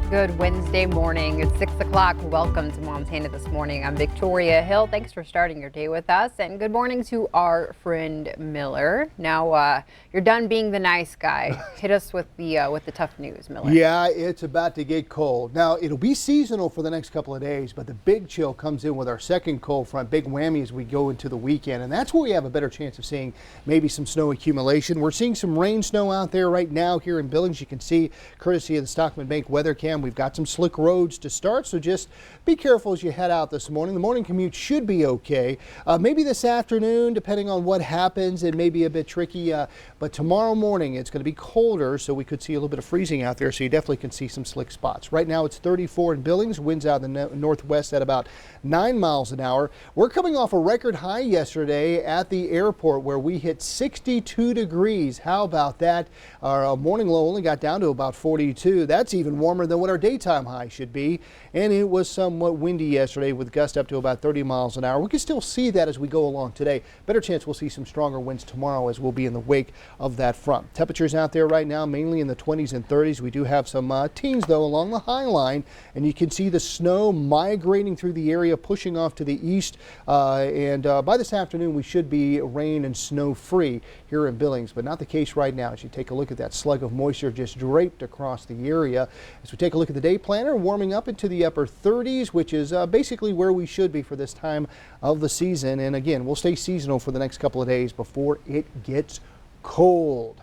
Good Wednesday morning. It's 6 o'clock. Welcome to Montana This Morning. I'm Victoria Hill. Thanks for starting your day with us. And good morning to our friend Miller. Now, you're done being the nice guy. Hit us with the tough news, Miller. Yeah, it's about to get cold. Now, it'll be seasonal for the next couple of days, but the big chill comes in with our second cold front, big whammy as we go into the weekend. And that's where we have a better chance of seeing maybe some snow accumulation. We're seeing some rain snow out there right now here in Billings. You can see, courtesy of the Stockman Bank weather cam, we've got some slick roads to start, so just be careful as you head out this morning. The morning commute should be okay. Maybe this afternoon, depending on what happens, it may be a bit tricky, but tomorrow morning it's going to be colder, so we could see a little bit of freezing out there, so you definitely can see some slick spots. Right now it's 34 in Billings, winds out in the northwest at about 9 miles an hour. We're coming off a record high yesterday at the airport where we hit 62 degrees. How about that? Our morning low only got down to about 42. That's even warmer than what our daytime high should be, and it was somewhat windy yesterday with gusts up to about 30 miles an hour. We can still see that as we go along today. Better chance we'll see some stronger winds tomorrow as we'll be in the wake of that front. Temperatures out there right now mainly in the 20s and 30s. We do have some teens though along the high line, and you can see the snow migrating through the area, pushing off to the east, and by this afternoon we should be rain and snow free here in Billings, but not the case right now as you take a look at that slug of moisture just draped across the area. As we take a look at the day planner, warming up into the upper 30s, which is basically where we should be for this time of the season. And again, we'll stay seasonal for the next couple of days before it gets cold.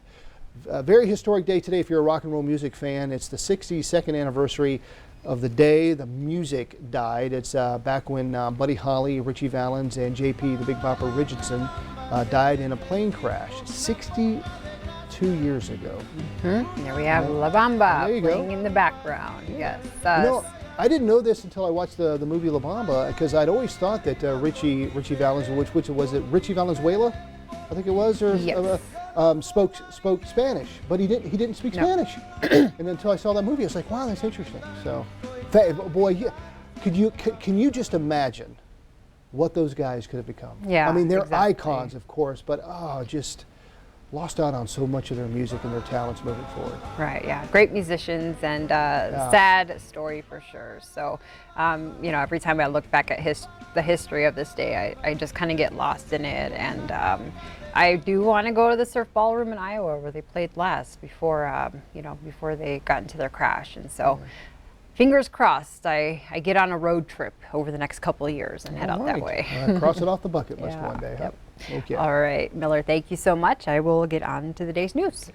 A very historic day today if you're a rock and roll music fan. It's the 62nd anniversary of the day the music died. It's back when Buddy Holly, Richie Valens, and JP, the Big Bopper Richardson, died in a plane crash 62 years ago. There we have La Bamba playing in the background. Yes. I didn't know this until I watched the movie La Bamba, because I'd always thought that Richie Valens, which was it, Richie Valenzuela, I think it was, or yes. Spoke Spanish, but he didn't speak Spanish. And until I saw that movie, I was like, wow, that's interesting. So, boy, yeah, can you just imagine what those guys could have become? Yeah, I mean, they're exactly. icons, of course, but just lost out on so much of their music and their talents moving forward. Right, yeah, great musicians, and sad story for sure. So, you know, every time I look back at the history of this day, I just kind of get lost in it, and I do want to go to the Surf Ballroom in Iowa where they played last before, before they got into their crash, and so. Fingers crossed, I get on a road trip over the next couple of years and head out that way. Cross it off the bucket list one day. Yep. Huh? Okay. All right, Miller, thank you so much. I will get on to the day's news.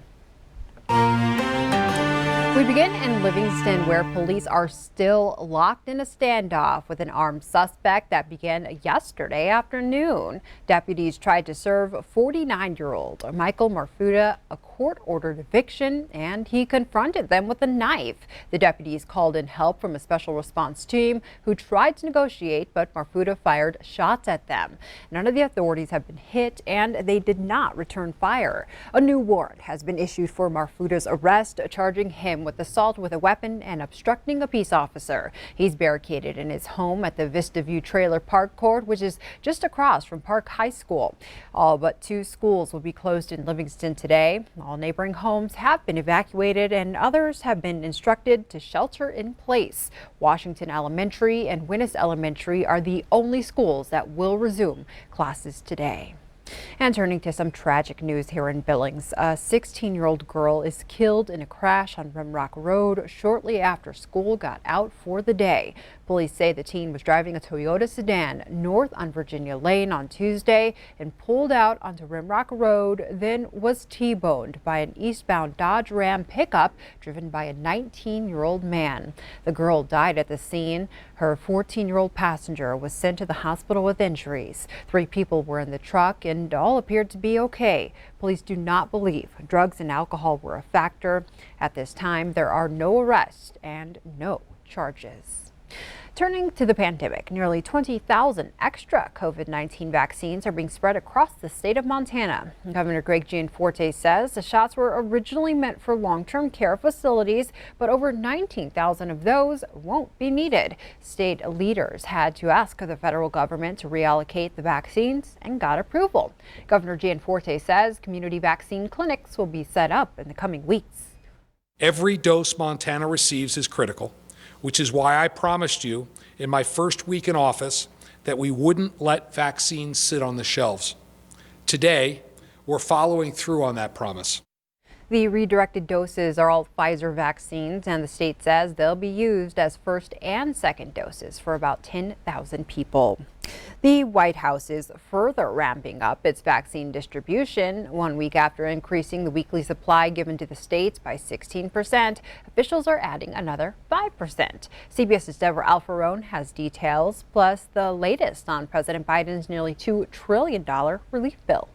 We begin in Livingston, where police are still locked in a standoff with an armed suspect that began yesterday afternoon. Deputies tried to serve 49-year-old Michael Marfuda a court-ordered eviction, and he confronted them with a knife. The deputies called in help from a special response team who tried to negotiate, but Marfuda fired shots at them. None of the authorities have been hit, and they did not return fire. A new warrant has been issued for Marfuda's arrest, charging him with assault with a weapon and obstructing a peace officer. He's barricaded in his home at the Vista View Trailer Park Court, which is just across from Park High School. All but 2 schools will be closed in Livingston today. All neighboring homes have been evacuated, and others have been instructed to shelter in place. Washington Elementary and Winnis Elementary are the only schools that will resume classes today. And turning to some tragic news here in Billings, a 16-year-old girl is killed in a crash on Rimrock Road shortly after school got out for the day. Police say the teen was driving a Toyota sedan north on Virginia Lane on Tuesday and pulled out onto Rimrock Road, then was T-boned by an eastbound Dodge Ram pickup driven by a 19-year-old man. The girl died at the scene. Her 14-year-old passenger was sent to the hospital with injuries. 3 people were in the truck and all appeared to be okay. Police do not believe drugs and alcohol were a factor. At this time, there are no arrests and no charges. Turning to the pandemic, nearly 20,000 extra COVID-19 vaccines are being spread across the state of Montana. Governor Greg Gianforte says the shots were originally meant for long-term care facilities, but over 19,000 of those won't be needed. State leaders had to ask the federal government to reallocate the vaccines and got approval. Governor Gianforte says community vaccine clinics will be set up in the coming weeks. Every dose Montana receives is critical, which is why I promised you in my first week in office that we wouldn't let vaccines sit on the shelves. Today, we're following through on that promise. The redirected doses are all Pfizer vaccines, and the state says they'll be used as first and second doses for about 10,000 people. The White House is further ramping up its vaccine distribution. 1 week after increasing the weekly supply given to the states by 16%, officials are adding another 5%. CBS's Deborah Alfarone has details, plus the latest on President Biden's nearly $2 trillion relief bill.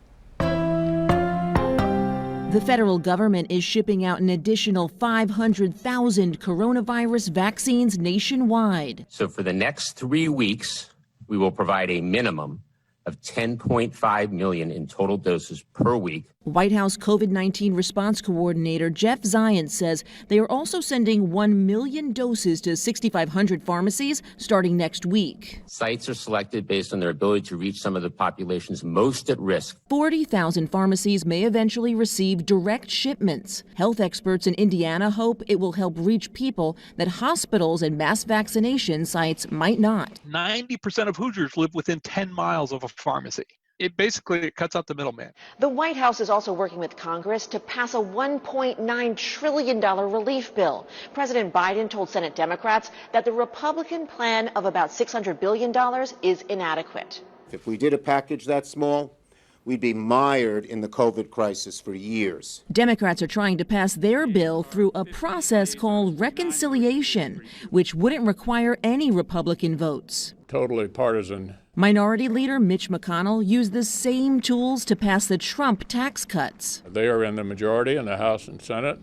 The federal government is shipping out an additional 500,000 coronavirus vaccines nationwide. So for the next 3 weeks, we will provide a minimum of 10.5 million in total doses per week. White House COVID-19 response coordinator Jeff Zients says they are also sending 1 million doses to 6,500 pharmacies starting next week. Sites are selected based on their ability to reach some of the populations most at risk. 40,000 pharmacies may eventually receive direct shipments. Health experts in Indiana hope it will help reach people that hospitals and mass vaccination sites might not. 90% of Hoosiers live within 10 miles of a pharmacy. It basically cuts out the middleman. The White House is also working with Congress to pass a $1.9 trillion relief bill. President Biden told Senate Democrats that the Republican plan of about $600 billion is inadequate. If we did a package that small, we'd be mired in the COVID crisis for years. Democrats are trying to pass their bill through a process called reconciliation, which wouldn't require any Republican votes. Totally partisan. Minority Leader Mitch McConnell used the same tools to pass the Trump tax cuts. They are in the majority in the House and Senate,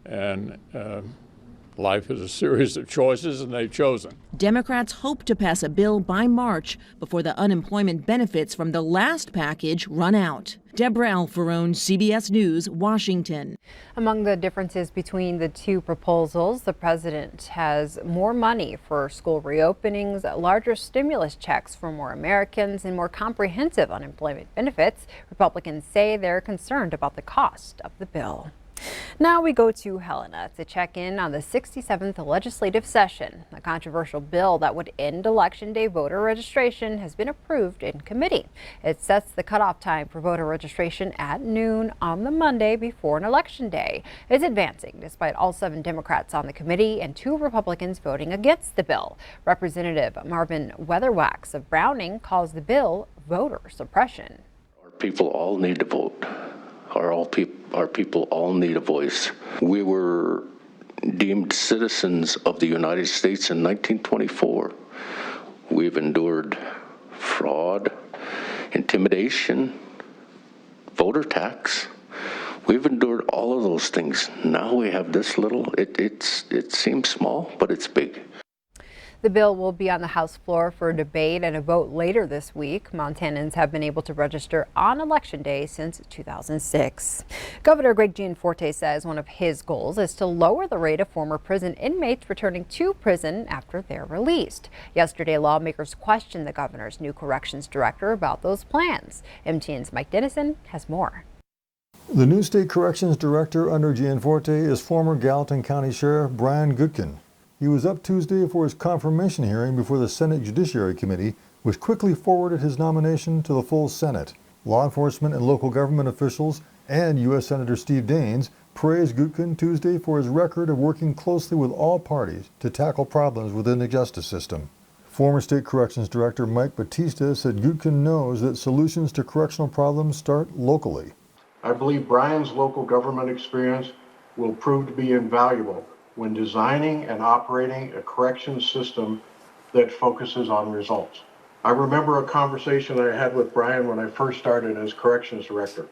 and life is a series of choices, and they've chosen. Democrats hope to pass a bill by March before the unemployment benefits from the last package run out. Deborah Alfarone, CBS News, Washington. Among the differences between the two proposals, the president has more money for school reopenings, larger stimulus checks for more Americans, and more comprehensive unemployment benefits. Republicans say they're concerned about the cost of the bill. Now we go to Helena to check in on the 67th legislative session. A controversial bill that would end Election Day voter registration has been approved in committee. It sets the cutoff time for voter registration at noon on the Monday before an election day. It's advancing despite all 7 Democrats on the committee and 2 Republicans voting against the bill. Representative Marvin Weatherwax of Browning calls the bill voter suppression. Our people all need to vote. Our people all need a voice. We were deemed citizens of the United States in 1924. We've endured fraud, intimidation, voter tax. We've endured all of those things. Now we have this little, it seems small, but it's big. The bill will be on the House floor for a debate and a vote later this week. Montanans have been able to register on Election Day since 2006. Governor Greg Gianforte says one of his goals is to lower the rate of former prison inmates returning to prison after they're released. Yesterday, lawmakers questioned the governor's new corrections director about those plans. MTN's Mike Dennison has more. The new state corrections director under Gianforte is former Gallatin County Sheriff Brian Goodkin. He was up Tuesday for his confirmation hearing before the Senate Judiciary Committee, which quickly forwarded his nomination to the full Senate. Law enforcement and local government officials and U.S. Senator Steve Daines praised Goodkin Tuesday for his record of working closely with all parties to tackle problems within the justice system. Former State Corrections Director Mike Batista said Goodkin knows that solutions to correctional problems start locally. I believe Brian's local government experience will prove to be invaluable when designing and operating a corrections system that focuses on results. I remember a conversation I had with Brian when I first started as corrections director.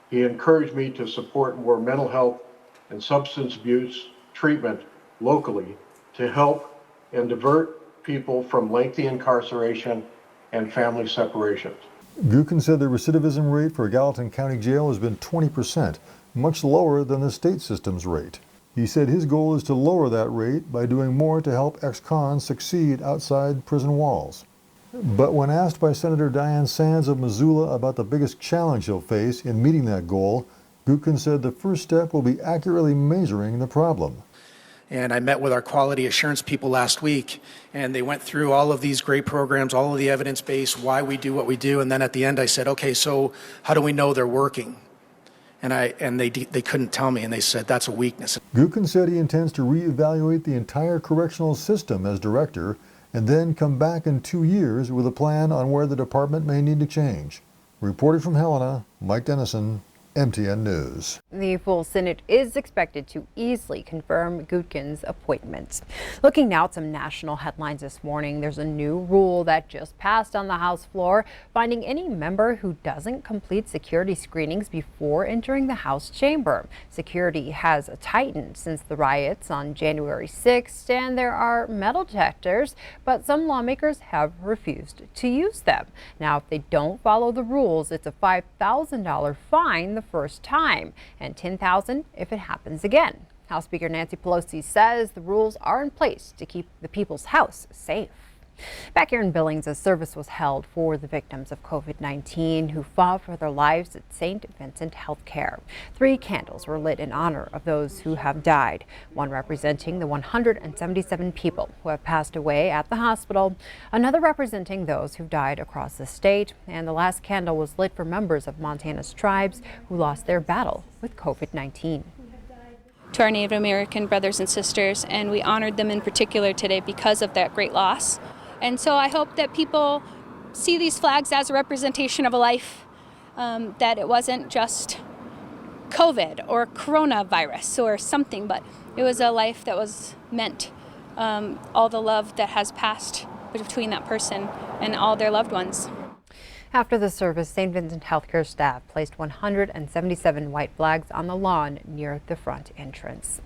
He encouraged me to support more mental health and substance abuse treatment locally to help and divert people from lengthy incarceration and family separations. Goodkin said the recidivism rate for Gallatin County Jail has been 20%, much lower than the state system's rate. He said his goal is to lower that rate by doing more to help ex-cons succeed outside prison walls. But when asked by Senator Dianne Sands of Missoula about the biggest challenge he'll face in meeting that goal, Gutkin said the first step will be accurately measuring the problem. And I met with our quality assurance people last week, and they went through all of these great programs, all of the evidence base, why we do what we do. And then at the end I said, okay, so how do we know they're working? And they couldn't tell me, and they said that's a weakness. Gutkin said he intends to reevaluate the entire correctional system as director and then come back in 2 years with a plan on where the department may need to change. Reported from Helena, Mike Dennison, MTN News. The full Senate is expected to easily confirm Gutkin's appointment. Looking now at some national headlines this morning, there's a new rule that just passed on the House floor, finding any member who doesn't complete security screenings before entering the House chamber. Security has tightened since the riots on January 6th, and there are metal detectors, but some lawmakers have refused to use them. Now, if they don't follow the rules, it's a $5,000 fine the first time and $10,000 if it happens again. House Speaker Nancy Pelosi says the rules are in place to keep the people's house safe. Back here in Billings, a service was held for the victims of COVID-19 who fought for their lives at St. Vincent Healthcare. 3 candles were lit in honor of those who have died, one representing the 177 people who have passed away at the hospital, another representing those who died across the state, and the last candle was lit for members of Montana's tribes who lost their battle with COVID-19. To our Native American brothers and sisters, and we honored them in particular today because of that great loss. And so I hope that people see these flags as a representation of a life, that it wasn't just COVID or coronavirus or something, but it was a life that was meant, all the love that has passed between that person and all their loved ones. After the service, St. Vincent Healthcare staff placed 177 white flags on the lawn near the front entrance.